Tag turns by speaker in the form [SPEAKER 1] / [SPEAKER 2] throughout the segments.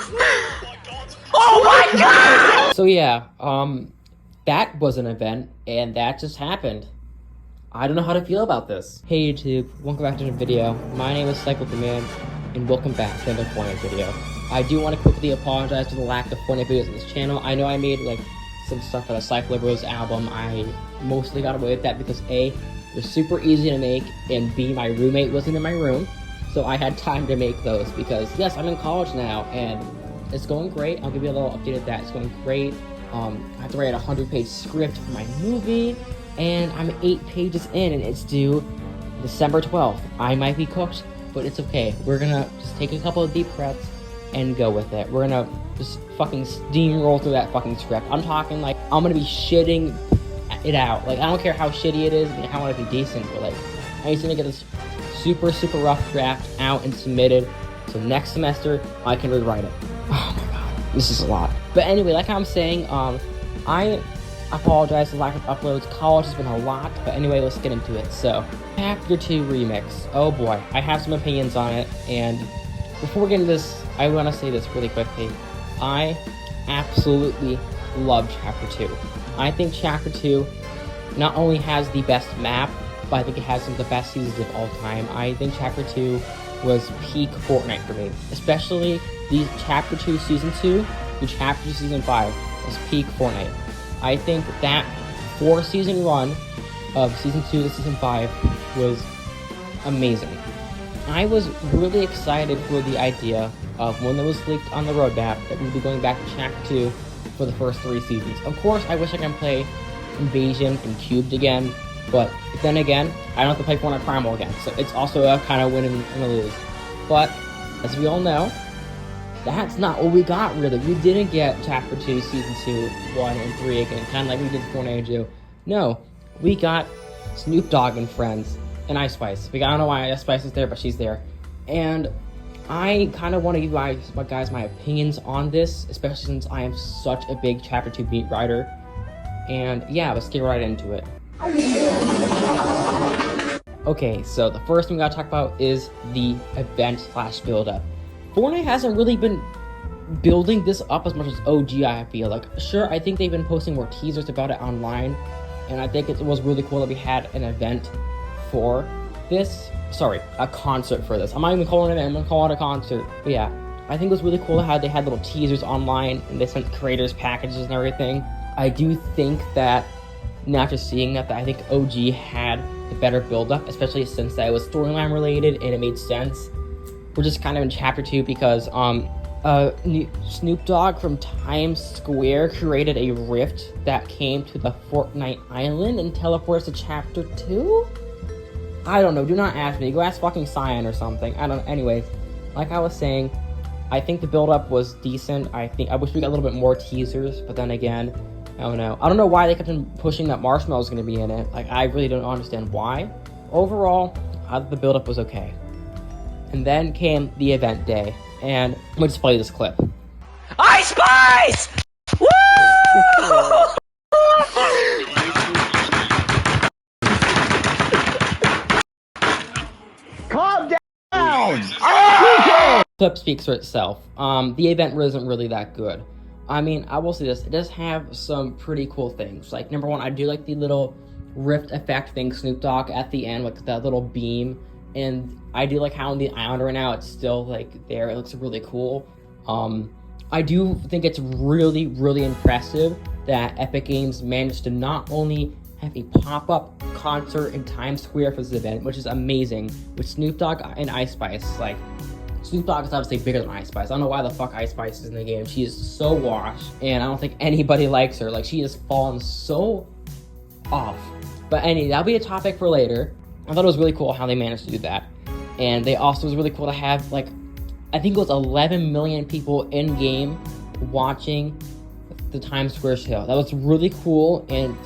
[SPEAKER 1] Oh my god!
[SPEAKER 2] So yeah, that was an event, and that just happened. I don't know how to feel about this. Hey YouTube, welcome back to the video. My name is Cycle the Man, and welcome back to another Fortnite video. I do want to quickly apologize for the lack of Fortnite videos on this channel. I know I made like some stuff for the Cycle Bros album. I mostly got away with that because A, they're super easy to make, and B, my roommate wasn't in my room, so I had time to make those because yes, I'm in college now, and it's going great. I'll give you a little update of that. It's going great. I have to write a 100-page script for my movie, and I'm 8 pages in, and it's due December 12th. I might be cooked, but it's okay. We're gonna just take a couple of deep breaths and go with it. We're gonna just fucking steamroll through that fucking script. I'm talking like I'm gonna be shitting it out. Like I don't care how shitty it is, I want it to be decent, but like I just need to get this super rough draft out and submitted, so next semester I can rewrite it. Oh my god, this is a lot. But anyway, like I'm saying, I apologize for the lack of uploads. College has been a lot, but anyway, let's get into it. So, Chapter 2 Remix. Oh boy, I have some opinions on it, and before we get into this, I want to say this really quickly. I absolutely love Chapter 2. I think Chapter 2 not only has the best map, but I think it has some of the best seasons of all time. I think Chapter 2 was peak Fortnite for me, especially the Chapter 2 Season 2 to Chapter 2 Season 5 was peak Fortnite. I think that 4-season run of Season 2 to Season 5 was amazing. I was really excited for the idea of when it was leaked on the roadmap that we'd be going back to Chapter 2 for the first 3 seasons. Of course, I wish I could play Invasion and Cubed again, but then again, I don't have to play Fortnite Primal again, so it's also a kind of win and a lose. But, as we all know, that's not what we got, really. We didn't get Chapter 2, Season 2, 1, and 3 again, kind of like we did Fortnite 2. No, we got Snoop Dogg and Friends, and Ice Spice. I don't know why Ice Spice is there, but she's there. And I kind of want to give you guys my opinions on this, especially since I am such a big Chapter 2 beat writer. And yeah, let's get right into it. Okay, so the first thing we gotta talk about is the event / build-up. Fortnite hasn't really been building this up as much as OG, I feel. Like, sure, I think they've been posting more teasers about it online, and I think it was really cool that we had an event for this. Sorry, a concert for this. I'm not even calling it an event, I'm gonna call it a concert. But yeah, I think it was really cool how they had little teasers online, and they sent creators packages and everything. I do think that, not just seeing that, I think OG had the better build-up, especially since that it was storyline related and it made sense. We're just kind of in Chapter 2 because Snoop Dogg from Times Square created a rift that came to the Fortnite island and teleports to Chapter 2? I don't know, do not ask me, go ask fucking Cyan or something. I don't know, anyways, like I was saying, I think the build-up was decent. I wish we got a little bit more teasers, but then again, I don't know. I don't know why they kept on pushing that Marshmallow was going to be in it. Like, I really don't understand why. Overall, I thought the build-up was okay. And then came the event day, and let me just play this clip.
[SPEAKER 1] Ice Spice! Woo!
[SPEAKER 3] Calm down!
[SPEAKER 2] Clip speaks for itself. The event wasn't really that good. I mean, I will say this, it does have some pretty cool things. Like, number one, I do like the little rift effect thing, Snoop Dogg at the end, like that little beam. And I do like how on the island right now, it's still like there, it looks really cool. I do think it's really impressive that Epic Games managed to not only have a pop-up concert in Times Square for this event, which is amazing, with Snoop Dogg and Ice Spice. Like, Snoop Dogg is obviously bigger than Ice Spice. I don't know why the fuck Ice Spice is in the game. She is so washed, and I don't think anybody likes her. Like, she has fallen so off. But anyway, that'll be a topic for later. I thought it was really cool how they managed to do that. And it was really cool to have, like, I think it was 11 million people in-game watching the Times Square show. That was really cool, and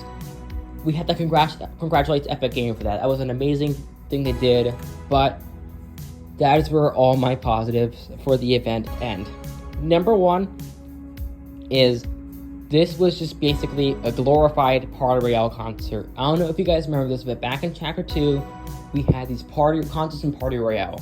[SPEAKER 2] we had to congratulate Epic Games for that. That was an amazing thing they did, but that is where all my positives for the event end. Number one is this was just basically a glorified Party Royale concert. I don't know if you guys remember this, but back in Chapter 2, we had these concerts in Party Royale.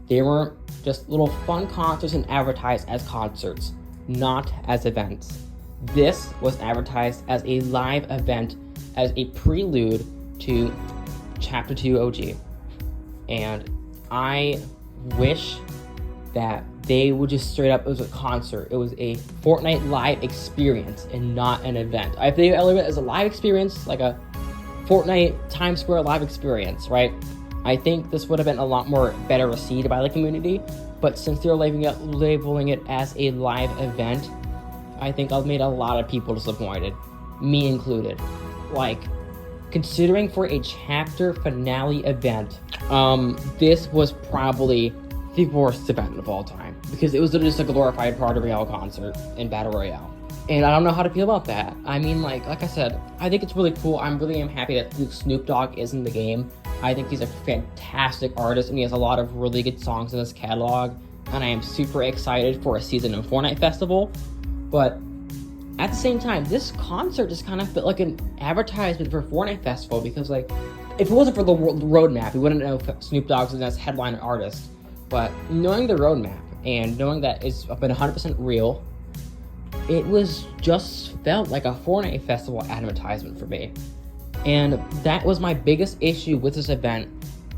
[SPEAKER 2] They weren't just little fun concerts and advertised as concerts, not as events. This was advertised as a live event, as a prelude to Chapter 2 OG. And I wish that they would just straight up, it was a concert. It was a Fortnite live experience and not an event. If they elevate it as a live experience, like a Fortnite Times Square live experience, right? I think this would have been a lot more better received by the community. But since they're labeling it as a live event, I think I've made a lot of people disappointed, me included. Like, considering for a chapter finale event, this was probably the worst event of all time, because it was just a glorified Party Royale concert in Battle Royale. And I don't know how to feel about that. I mean, like I said, I think it's really cool. I really am happy that Snoop Dogg is in the game. I think he's a fantastic artist, and he has a lot of really good songs in his catalog, and I am super excited for a season of Fortnite Festival. But at the same time, this concert just kind of felt like an advertisement for Fortnite Festival, because, like, if it wasn't for the roadmap, we wouldn't know if Snoop Dogg's as headline artist. But knowing the roadmap and knowing that it's been 100% real, it was just felt like a Fortnite Festival advertisement for me. And that was my biggest issue with this event.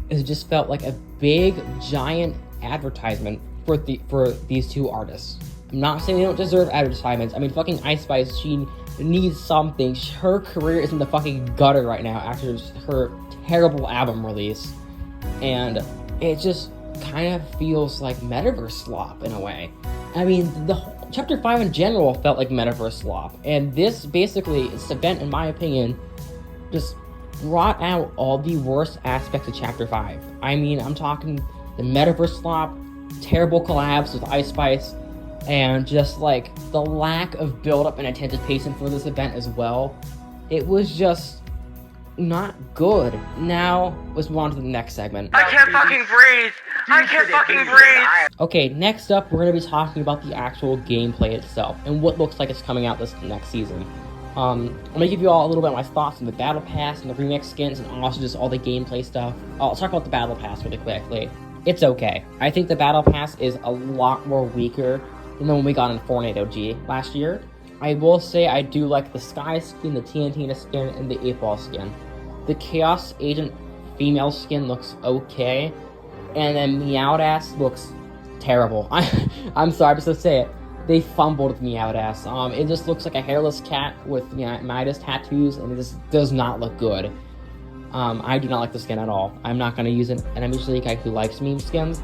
[SPEAKER 2] It just felt like a big, giant advertisement for these two artists. I'm not saying they don't deserve advertisements. I mean, fucking Ice Spice, she needs something. Her career is in the fucking gutter right now after her terrible album release. And it just kind of feels like metaverse slop in a way. I mean, the whole Chapter 5 in general felt like metaverse slop. And this event, in my opinion, just brought out all the worst aspects of Chapter 5. I mean, I'm talking the metaverse slop, terrible collabs with Ice Spice, and just like the lack of build-up and anticipation for this event as well. It was just not good. Now, let's move on to the next segment.
[SPEAKER 1] I can't fucking breathe! I can't fucking breathe!
[SPEAKER 2] Okay, next up, we're going to be talking about the actual gameplay itself, and what looks like it's coming out this next season. I'm going to give you all a little bit of my thoughts on the Battle Pass and the remix skins, and also just all the gameplay stuff. I'll talk about the Battle Pass really quickly. It's okay. I think the Battle Pass is a lot more weaker than the one we got in Fortnite OG last year. I will say I do like the Sky skin, the TNT skin, and the 8-Ball skin. The Chaos Agent female skin looks okay, and then Meowdass looks terrible. I'm sorry, I'm just gonna say it. They fumbled with Meowdass. It just looks like a hairless cat with Midas tattoos, and it just does not look good. I do not like the skin at all. I'm not gonna use it, and I'm usually a guy who likes meme skins,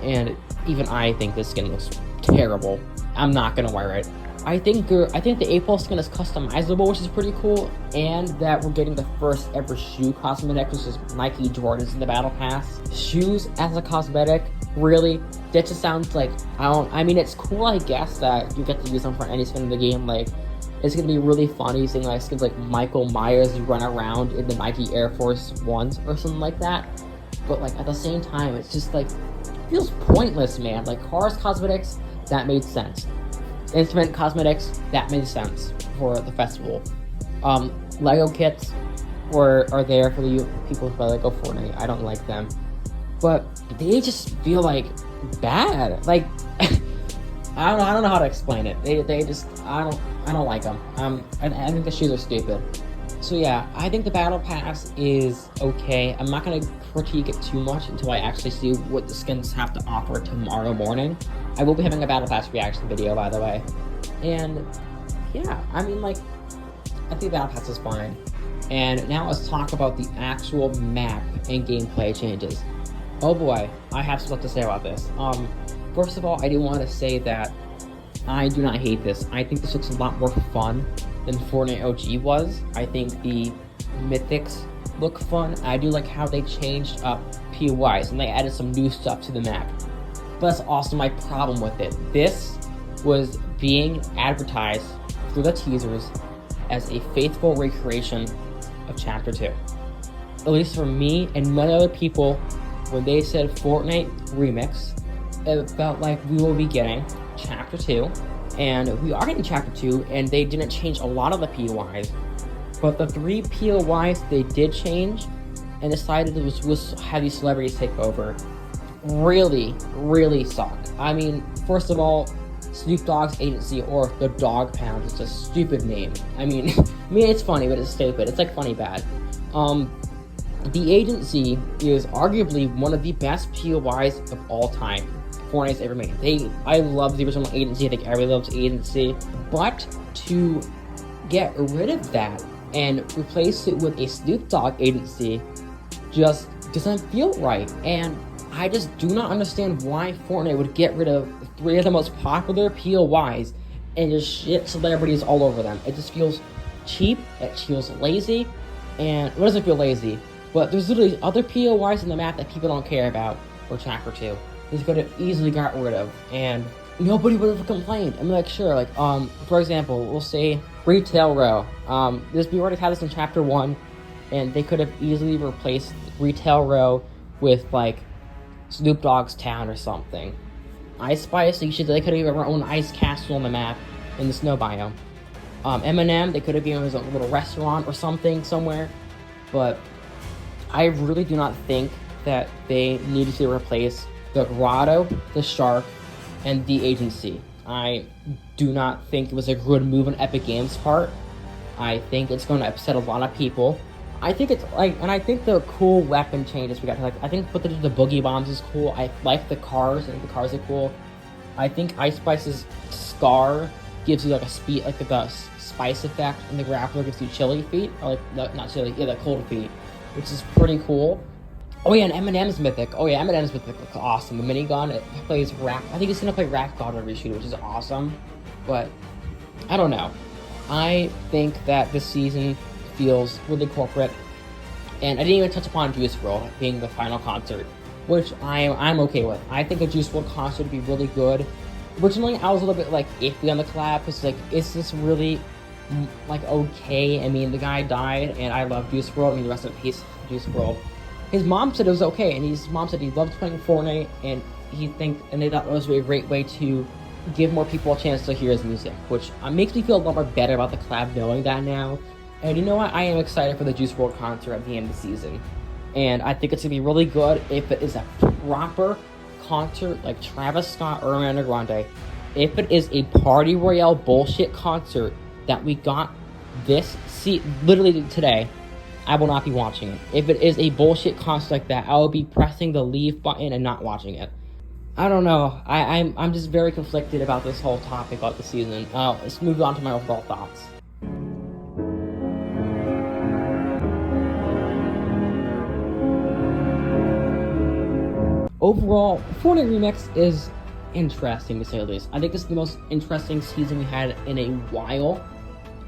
[SPEAKER 2] and even I think this skin looks terrible. I'm not gonna wear it. I think the 8-Ball skin is customizable, which is pretty cool, and that we're getting the first ever shoe cosmetic, which is Nike Jordans in the Battle Pass. Shoes as a cosmetic, really? That just sounds like, I mean, it's cool, I guess, that you get to use them for any skin in the game. Like, it's gonna be really funny seeing like skins like Michael Myers run around in the Nike Air Force Ones or something like that. But like, at the same time, it's just like, it feels pointless, man. Like, Cars cosmetics, that made sense. Instrument cosmetics, that made sense for the festival. Lego kits are there for the people who like go Fortnite. I don't like them, but they just feel like bad. Like I don't know how to explain it. They just I don't like them. I think the shoes are stupid. So yeah, I think the Battle Pass is okay. I'm not gonna critique it too much until I actually see what the skins have to offer tomorrow morning. I will be having a Battle Pass reaction video, by the way. And yeah, I mean, like, I think Battle Pass is fine. And now let's talk about the actual map and gameplay changes. Oh boy, I have stuff to say about this. First of all, I do want to say that I do not hate this. I think this looks a lot more fun than Fortnite OG was. I think the mythics look fun. I do like how they changed up POIs and they added some new stuff to the map. But that's also my problem with it. This was being advertised through the teasers as a faithful recreation of Chapter 2. At least for me and many other people, when they said Fortnite Remix, it felt like we will be getting Chapter 2. And we are getting Chapter 2, and they didn't change a lot of the POIs. But the 3 POIs they did change and decided it was have these celebrities take over really, really suck. I mean, first of all, Snoop Dogg's agency, or the Dog Pound, is a stupid name. I mean, it's funny, but it's stupid. It's like funny bad. The agency is arguably one of the best POIs of all time Fortnite's ever made. I love the original agency. I think everybody loves agency, but to get rid of that and replace it with a Snoop Dogg agency just doesn't feel right. And I just do not understand why Fortnite would get rid of 3 of the most popular POIs and just shit celebrities all over them. It just feels cheap, it feels lazy, and it doesn't feel lazy, but there's literally other POIs in the map that people don't care about, or Chapter 2. They could have easily got rid of, and nobody would have complained. I mean, like, sure, like, for example, we'll say Retail Row. We already had this in Chapter 1, and they could have easily replaced Retail Row with, like, Snoop Dogg's town or something. Ice Spice, they could have given our own ice castle on the map in the snow biome. Eminem, they could have given his own little restaurant or something somewhere. But I really do not think that they needed to replace the Grotto, the Shark, and the agency. I do not think it was a good move on Epic Games' part. I think it's going to upset a lot of people. I think it's like, and I think the cool weapon changes we got, like, I think what they did with the boogie bombs is cool. I like the cars. I think the cars are cool. I think Ice Spice's Scar gives you like a speed, like the spice effect, and the grappler gives you chilly feet, or like not chilly, yeah, the cold feet, which is pretty cool. Oh yeah, and Eminem's mythic. Oh yeah, Eminem's mythic looks awesome. The minigun, it plays rap. I think it's gonna play Rap God every shooter, which is awesome. But I don't know. I think that this season feels really corporate, and I didn't even touch upon Juice WRLD being the final concert, which I'm okay with. I think a Juice WRLD concert would be really good. Originally, I was a little bit like iffy on the collab, because like, is this really like okay? I mean, the guy died, and I love Juice WRLD. I mean, the rest of peace, Juice WRLD. His mom said it was okay, and his mom said he loved playing Fortnite, and they thought it was a great way to give more people a chance to hear his music, which makes me feel a lot more better about the collab knowing that now. And you know what? I am excited for the Juice WRLD concert at the end of the season. And I think it's going to be really good if it is a proper concert like Travis Scott or Ariana Grande. If it is a Party Royale bullshit concert that we got literally today, I will not be watching it. If it is a bullshit concert like that, I will be pressing the leave button and not watching it. I don't know. I'm just very conflicted about this whole topic about the season. Let's move on to my overall thoughts. Overall, Fortnite Remix is interesting, to say the least. I think this is the most interesting season we had in a while,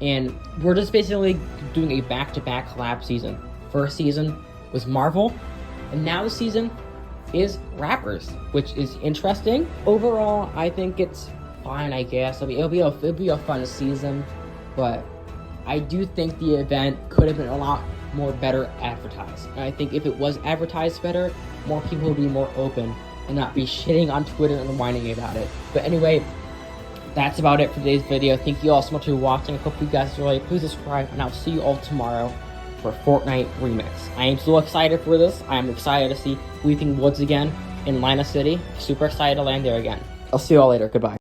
[SPEAKER 2] and we're just basically doing a back-to-back collab season. First season was Marvel, and now the season is rappers, which is interesting. Overall, I think it's fine, I guess. I mean, it'll be a fun season, but I do think the event could have been a lot more better advertised. And I think if it was advertised better, more people would be more open and not be shitting on Twitter and whining about it. But anyway, that's about it for today's video. Thank you all so much for watching. I hope you guys enjoyed. Please subscribe, and I'll see you all tomorrow for Fortnite Remix. I am so excited for this. I am excited to see Weeping Woods again in Lina City. Super excited to land there again. I'll see you all later. Goodbye.